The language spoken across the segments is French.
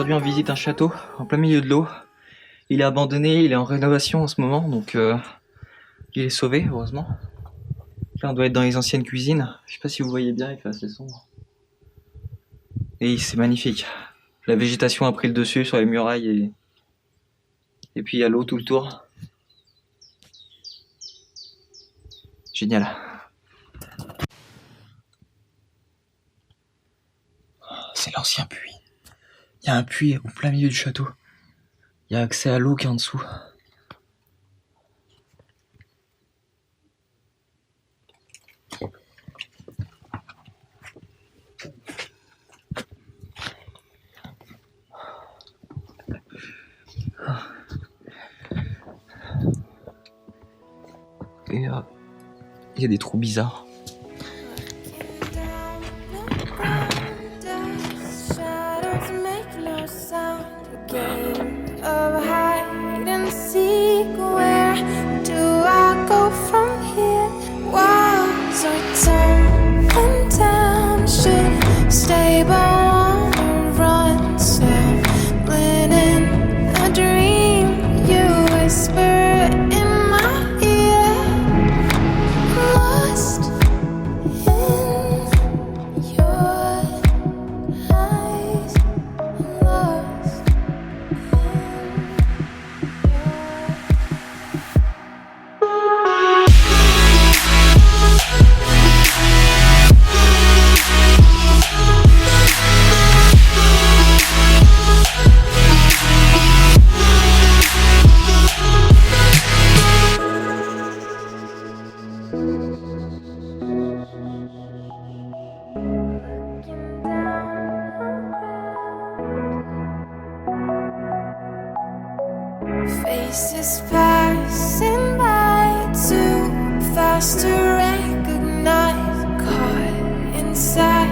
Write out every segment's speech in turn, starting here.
aujourd'hui en visite un château en plein milieu de l'eau. Il est abandonné, il est en rénovation en ce moment, donc il est sauvé, heureusement. Là, on doit être dans les anciennes cuisines. Je sais pas si vous voyez bien, il fait assez sombre. Et c'est magnifique. La végétation a pris le dessus sur les murailles et puis il y a l'eau tout le tour. Génial. C'est l'ancien puits. Il y a un puits au plein milieu du château. Il y a accès à l'eau qui est en dessous. Et il y a des trous bizarres. Faces passing by too fast to recognize. Caught inside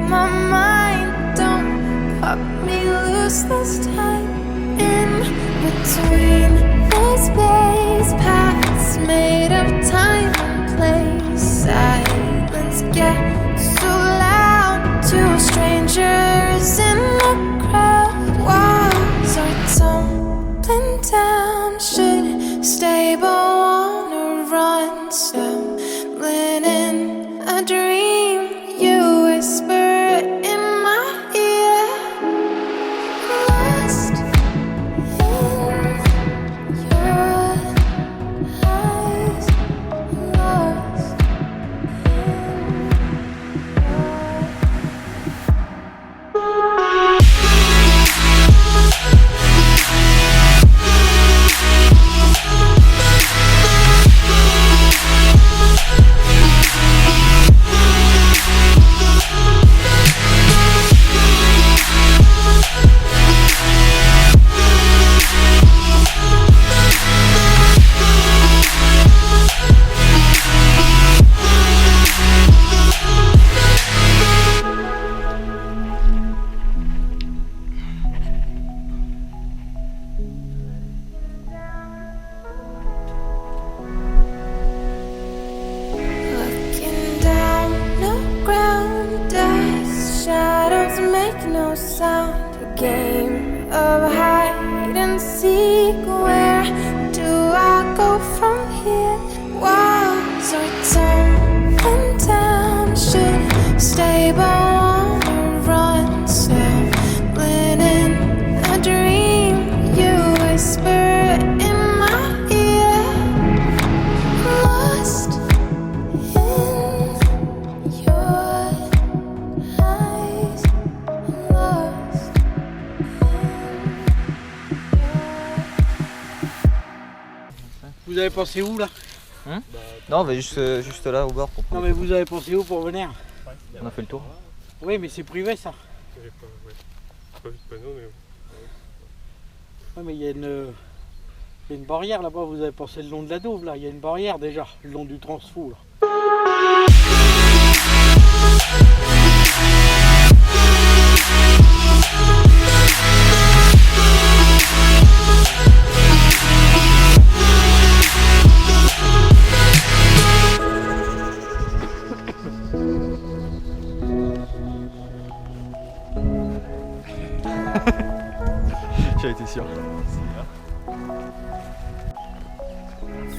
my mind, don't pop me loose this time. In between the space paths made of time and place, silence gets so loud to strangers in the crowd. Walls are tumbling down, should stay but wanna run. Stumbling in a dream, you whisper in my ear. Lost in your eyes, lost no sound, a game of hide and seek. Where do I go from here? Walls are tumbling down, should stay but wanna run. Stumbling in a dream, you whisper in my ear. Lost in your eyes. Vous avez pensé où là? Non, on va juste là au bord pour Non mais vous avez pensé où pour venir? On a fait le tour. Oui mais c'est privé ça. J'ai pas vu de panneau mais... Oui mais il y a une barrière là-bas, vous avez pensé le long de la Douve là, il y a une barrière déjà, le long du Transfo là.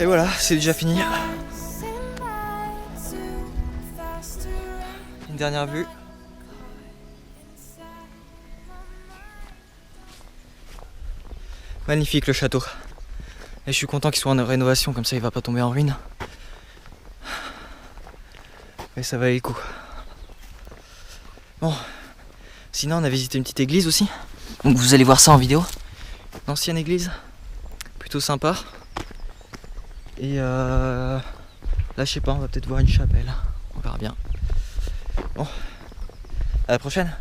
voilà, c'est déjà fini. Une dernière vue. Magnifique le château. Et je suis content qu'il soit en rénovation, comme ça il va pas tomber en ruine. Et ça valait le coup. Bon. Sinon on a visité une petite église aussi. Donc vous allez voir ça en vidéo. Une ancienne église. Plutôt sympa. Et là je sais pas, on va peut-être voir une chapelle. On verra bien. Bon. À la prochaine.